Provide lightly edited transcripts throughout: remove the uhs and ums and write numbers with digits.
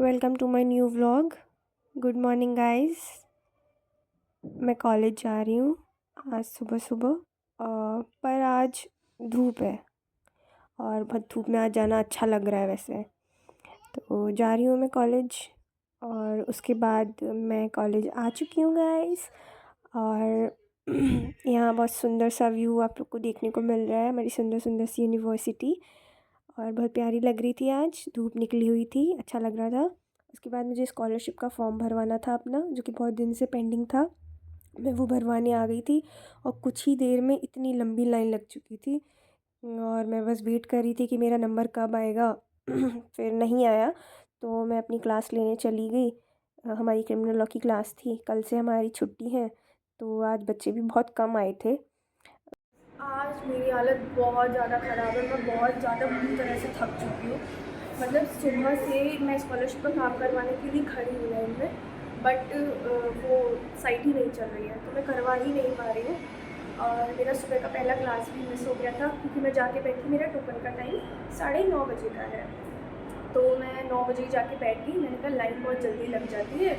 Welcome to my new vlog. Good morning guys. मैं college जा रही हूँ आज सुबह सुबह। पर आज धूप है और बहुत धूप में आज जाना अच्छा लग रहा है वैसे। तो जा रही हूँ मैं कॉलेज और उसके बाद मैं कॉलेज आ चुकी हूँ गाइस। और यहाँ बहुत सुंदर सा व्यू आप लोग को देखने को मिल रहा है, हमारी सुंदर सुंदर सी यूनिवर्सिटी। और बहुत प्यारी लग रही थी, आज धूप निकली हुई थी, अच्छा लग रहा था। उसके बाद मुझे स्कॉलरशिप का फॉर्म भरवाना था अपना, जो कि बहुत दिन से पेंडिंग था। मैं वो भरवाने आ गई थी और कुछ ही देर में इतनी लंबी लाइन लग चुकी थी और मैं बस वेट कर रही थी कि मेरा नंबर कब आएगा। फिर नहीं आया तो मैं अपनी क्लास लेने चली गई। हमारी क्रिमिनल लॉ की क्लास थी, कल से हमारी छुट्टी है तो आज बच्चे भी बहुत कम आए थे। आज मेरी हालत बहुत ज़्यादा ख़राब है, मैं बहुत ज़्यादा बुरी तरह से थक चुकी हूँ। मतलब सुबह से मैं स्कॉलरशिप का काम करवाने के लिए खड़ी हुई लाइन में, बट वो साइट ही नहीं चल रही है तो मैं करवा ही नहीं पा रही हूँ। और मेरा सुबह का पहला क्लास भी मिस हो गया था क्योंकि मैं जाके बैठी, मेरा टोकन का टाइम 9:30 बजे का है। तो मैं 9 बजे जाके बैठ गई। मैंने कहा लाइन बहुत जल्दी लग जाती है,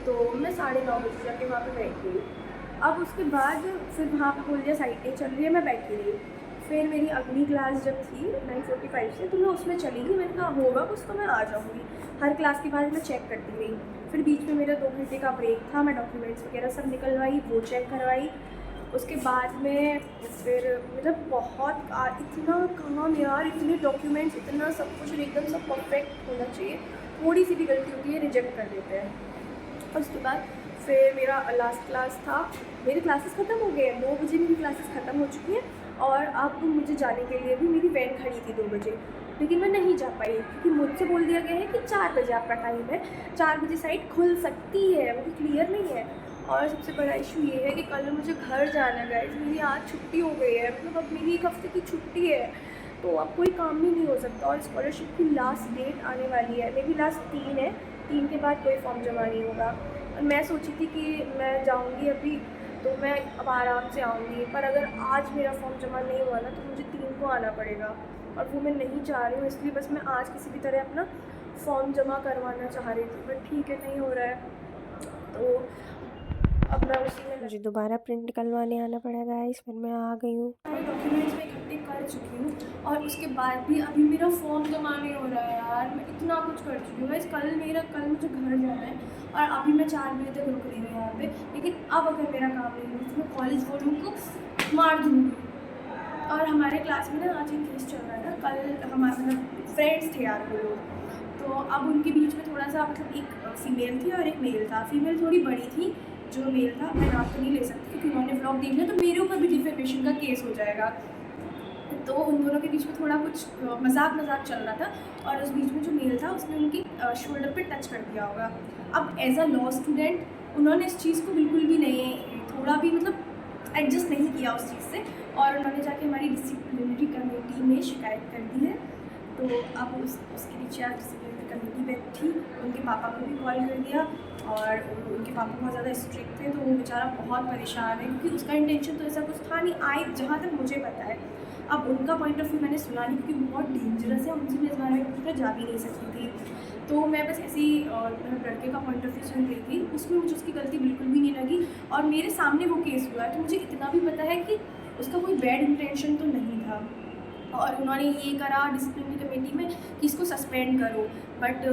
तो मैं 9:30 बजे जाके वहाँ पे बैठ गई। अब उसके बाद फिर वहाँ पे बोल दिया साइट नहीं चल रही है, मैं बैठी रही। फिर मेरी अगली क्लास जब थी 9:45 से, तो मैं उसमें चली गई। मैंने कहा होगा कुछ तो मैं आ जाऊँगी। हर क्लास के बाद मैं चेक करती रही। फिर बीच में मेरा 2 घंटे का ब्रेक था, मैं डॉक्यूमेंट्स वगैरह सब निकलवाई, वो चेक करवाई। उसके बाद में फिर मतलब इतना काम यार, इतने डॉक्यूमेंट्स, इतना सब कुछ एकदम सब परफेक्ट होना चाहिए। थोड़ी सी भी गलती होती है रिजेक्ट कर देते हैं। उसके बाद फिर मेरा लास्ट क्लास था। मेरी क्लासेस ख़त्म हो गए हैं, 9 बजे मेरी क्लासेस ख़त्म हो चुकी हैं और अब मुझे जाने के लिए भी मेरी वैन खड़ी थी 2 बजे, लेकिन मैं नहीं जा पाई क्योंकि मुझसे बोल दिया गया है कि 4 बजे आपका टाइम है, 4 बजे साइट खुल सकती है, वो क्लियर नहीं है। और सबसे बड़ा इशू ये है कि कल मुझे घर जाना है गाइस, मेरी आज छुट्टी हो गई है, मतलब अब मेरी 1 हफ़्ते की छुट्टी है तो अब कोई काम भी नहीं हो सकता। और स्कॉलरशिप की लास्ट डेट आने वाली है, मेरी लास्ट 3 है, 3 के बाद कोई फॉर्म जमा नहीं होगा। और मैं सोची थी कि मैं जाऊंगी अभी तो मैं अब आराम से आऊँगी, पर अगर आज मेरा फॉर्म जमा नहीं हुआ ना तो मुझे 3 को आना पड़ेगा और वो मैं नहीं चाह रही हूँ। इसलिए बस मैं आज किसी भी तरह अपना फॉर्म जमा करवाना चाह रही थी, बट ठीक है नहीं हो रहा है तो अब मैं उसी में मुझे दोबारा प्रिंट निकलवाने आना पड़ेगा। फिर मैं आ गई हूँ, डॉक्यूमेंट्स मैं इकट्ठे कर चुकी हूँ और उसके बाद भी अभी मेरा फॉर्म जमा नहीं हो रहा है यार। मैं इतना कुछ कर चुकी हूँ। कल मुझे घर जाना है और अभी मैं 4 बजे तक रुक रही हूँ यहाँ पे, लेकिन अब अगर मेरा काम नहीं हुआ तो मैं कॉलेज वालों को मार दूँगी। और हमारे क्लास में ना आज एक केस चल रहा है ना, कल हमारे मतलब फ्रेंड्स थे यार वो लोग, तो अब उनके बीच में थोड़ा सा मतलब एक फ़ीमेल थी और एक मेल था। फीमेल थोड़ी बड़ी थी, जो मेल था मैं नाम तो नहीं ले सकती क्योंकि उन्होंने व्लॉग देख लिया तो मेरे ऊपर भी डिफेमेशन का केस हो जाएगा। तो उन दोनों के बीच में थोड़ा कुछ मजाक चल रहा था और उस बीच में जो मेल था उसने उनकी शोल्डर पे टच कर दिया होगा। अब एज अ लॉ स्टूडेंट उन्होंने इस चीज़ को बिल्कुल भी नहीं, थोड़ा भी मतलब एडजस्ट नहीं किया उस चीज़ से और उन्होंने जाके हमारी डिसिप्लिनरी कमेटी में शिकायत कर दी है। तो अब उसके पीछे आज डिसिप्लिनरी कमेटी पे थी, उनके पापा को भी कॉल कर दिया और उनके पापा बहुत ज़्यादा स्ट्रिक्ट थे तो वो बेचारा बहुत परेशान है क्योंकि उसका इंटेंशन तो ऐसा कुछ था नहीं, आए जहाँ तक मुझे पता है। अब उनका पॉइंट ऑफ व्यू मैंने सुना नहीं क्योंकि वो बहुत डेंजरस है, उनसे मैं इस बारे में कुछ जा भी नहीं सकती थी। तो मैं बस ऐसे ही लड़के का पॉइंट ऑफ व्यू सुन रही थी, उसमें मुझे उसकी गलती बिल्कुल भी नहीं लगी और मेरे सामने वो केस हुआ है तो मुझे इतना भी पता है कि उसका कोई बैड इंटेंशन तो नहीं था। और उन्होंने ये करा डिसिप्लिनरी कमेटी में कि इसको सस्पेंड करो, बट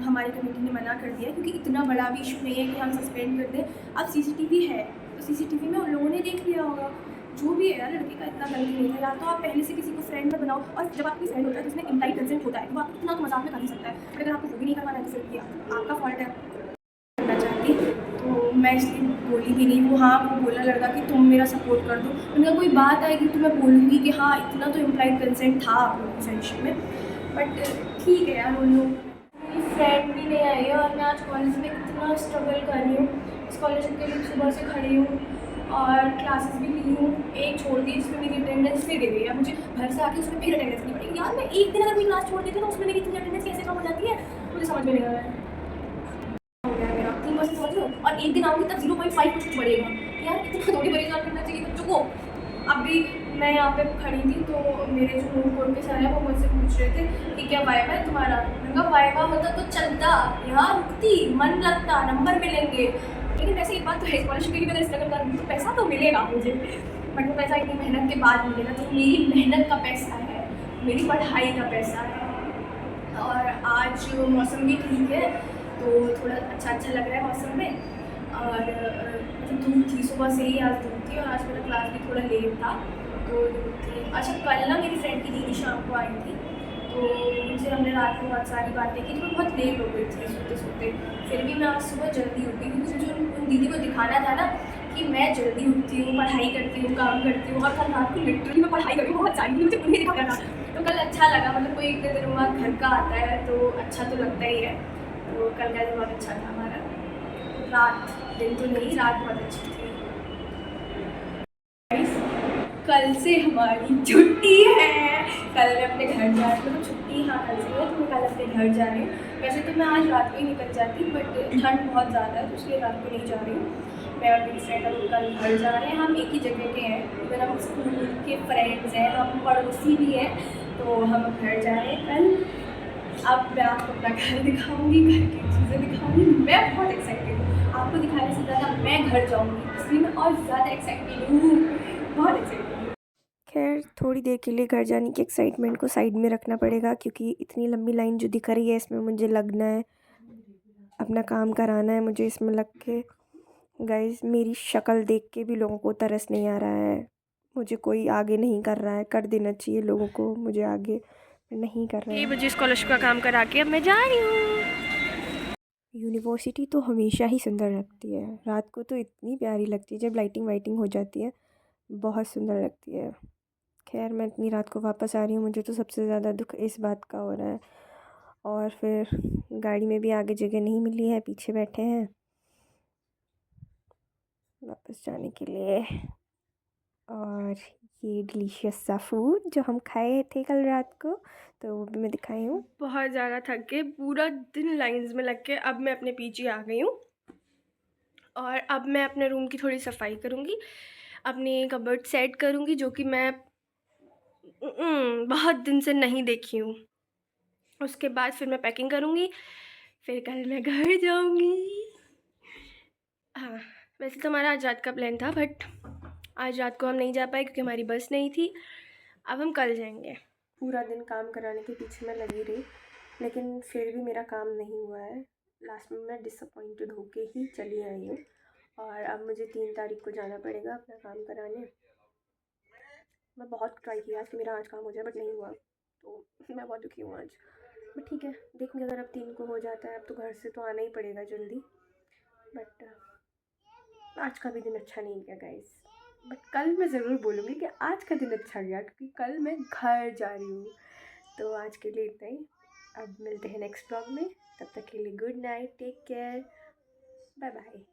हमारी कमेटी ने मना कर दिया क्योंकि इतना बड़ा भी इशू नहीं है कि हम सस्पेंड कर दें। अब सीसीटीवी है तो सीसीटीवी में उन लोगों ने देख लिया होगा। जो भी है यार, लड़के का इतना गलती नहीं था, या तो आप पहले से किसी को फ्रेंड में बनाओ, और जब आपकी फ्रेंड होता है तो उसमें इम्प्लाइड कंसेंट होता है तो आप इतना तो मजाक में कर ही सकता है, बट अगर आपको वो भी नहीं करवाना है तो फिर ये आपका फॉल्ट है। करना चाहती तो मैं इसलिए बोली भी नहीं। वो बोलने लगा कि तुम मेरा सपोर्ट कर दो, उनका कोई बात आएगी तो मैं बोलूँगी कि हाँ इतना तो इम्प्लाइड कंसेंट था आप लोगों की फ्रेंडशिप में। बट ठीक है यार, उन लोग मेरी फ्रेंड भी नहीं आई है और मैं आज कॉलेज में इतना स्ट्रगल कर रही हूँ, स्कॉलरशिप के लिए सुबह से खड़ी हूँ और क्लासेस भी ली हूँ। एक छोड़ दी जिसमें मेरी अटेंडेंस फिर गिर गई है, मुझे घर से आके उसमें फिर अटेंडेंस नहीं पड़ेगी यार। मैं एक दिन अगर कोई क्लास छोड़ देती हूँ तो उसमें मेरी इतनी अटेंडेंस कैसे कम हो जाती है, मुझे समझ में नहीं आ रहा है। समझ लो, और एक दिन आऊँगी तब 0.5 कुछ बढ़ेगा यार, इतना थोड़ी परेशान करना चाहिए बच्चों को। अब भी मैं यहाँ पे खड़ी थी तो मेरे जो रूम कोर्ट के सर हैं वो मुझसे पूछ रहे थे कि क्या वाइवा है तुम्हारा। मैंने कहा वाइवा होता तो चलता, यहाँ रुकती, मन लगता, नंबर मिलेंगे, लेकिन वैसे एक बात तो है, स्कॉलरशिप के लिए मैंने स्ट्रगल कर तो पैसा तो मिलेगा मुझे, बट वो पैसा इतनी मेहनत के बाद मिलेगा। तो मेरी मेहनत का पैसा है, मेरी पढ़ाई का पैसा है। और आज मौसम भी ठीक है तो थोड़ा अच्छा लग रहा है मौसम में। और मतलब धूप थी सुबह से ही, आज धूप थी और आज मेरा क्लास भी थोड़ा लेट था तो धूप थी। अच्छा कल ना मेरी फ्रेंड की दीदी शाम को आई थी तो उनसे हमने रात को बहुत सारी बातें की, तो मैं बहुत लेट हो गई थी सोते सोते। फिर भी मैं आज सुबह जल्दी उठी क्योंकि मुझे उन दीदी को दिखाना था ना कि मैं जल्दी उठती हूँ, पढ़ाई करती हूँ, काम करती हूँ। और कल रात को लिटरली मैं पढ़ाई करी बहुत सारी, मुझे उन्हें दिखाना था तो कल अच्छा लगा। मतलब कोई इतने दिनों बाद घर का आता है तो अच्छा तो लगता ही है। तो कल का दिन बहुत अच्छा था हमारा। रात, दिन तो नहीं, रात बहुत अच्छी थी। कल से हमारी छुट्टी है, कल मैं अपने घर जा रही हूँ। मतलब छुट्टी हाँ कल से है तो मैं कल अपने घर जा रही हूँ। वैसे तो मैं आज रात को ही निकल जाती बट ठंड बहुत ज़्यादा है तो इसलिए रात को नहीं जा रही हूँ। मैं और मेरी फ्रेंड अब कल घर जा रहे हैं। हम एक ही जगह के हैं, इधर हम स्कूल के फ्रेंड्स हैं, हम पड़ोसी भी हैं, तो हम घर जा रहे हैं कल। अब मैं आपको अपना घर दिखाऊंगी, घर की चीज़ें दिखाऊंगी। मैं बहुत एक्साइटेड हूँ, आपको दिखाने से ज़्यादा मैं घर जाऊंगी इसलिए मैं और ज़्यादा एक्साइटेड हूँ, बहुत एक्साइटेड हूँ। खैर थोड़ी देर के लिए घर जाने की एक्साइटमेंट को साइड में रखना पड़ेगा क्योंकि इतनी लंबी लाइन जो दिख रही है इसमें मुझे लगना है, अपना काम कराना है मुझे इसमें लग के। गाइस मेरी शक्ल देख के भी लोगों को तरस नहीं आ रहा है, मुझे कोई आगे नहीं कर रहा है, कर देना चाहिए लोगों को मुझे आगे, नहीं कर रहे हैं। मुझे स्कॉलरशिप का काम करा के अब मैं जा रही हूँ। यूनिवर्सिटी तो हमेशा ही सुंदर लगती है, रात को तो इतनी प्यारी लगती है जब लाइटिंग वाइटिंग हो जाती है, बहुत सुंदर लगती है। खैर मैं इतनी रात को वापस आ रही हूँ, मुझे तो सबसे ज़्यादा दुख इस बात का हो रहा है। और फिर गाड़ी में भी आगे जगह नहीं मिली है, पीछे बैठे हैं वापस जाने के लिए। और ये डिलीशियस सा फूड जो हम खाए थे कल रात को तो वो भी मैं दिखाई हूँ। बहुत ज़्यादा थक के पूरा दिन लाइंस में लग के अब मैं अपने पीछे आ गई हूँ और अब मैं अपने रूम की थोड़ी सफाई करूँगी, अपनी कबर्ड सेट करूँगी जो कि मैं बहुत दिन से नहीं देखी हूँ। उसके बाद फिर मैं पैकिंग करूँगी, फिर कल मैं घर जाऊँगी। हाँ वैसे तो हमारा आज रात का प्लान था बट आज रात को हम नहीं जा पाए क्योंकि हमारी बस नहीं थी। अब हम कल जाएंगे। पूरा दिन काम कराने के पीछे मैं लगी रही लेकिन फिर भी मेरा काम नहीं हुआ है। लास्ट में मैं डिसअपॉइंटेड होके ही चली आई हूँ और अब मुझे 3 तारीख को जाना पड़ेगा अपना काम कराने। मैं बहुत ट्राई किया कि मेरा आज काम हो जाए बट नहीं हुआ, तो मैं बहुत दुखी हूँ आज। बट ठीक है देखूँगी, अगर अब 3 को हो जाता है अब तो घर से तो आना ही पड़ेगा जल्दी। बट आज का भी दिन अच्छा नहीं गया गाइस, बट कल मैं ज़रूर बोलूँगी कि आज का दिन अच्छा गया क्योंकि कल मैं घर जा रही हूँ। तो आज के लिए इतना ही, अब मिलते हैं नेक्स्ट ब्लॉग में, तब तक के लिए good night, take care, bye bye.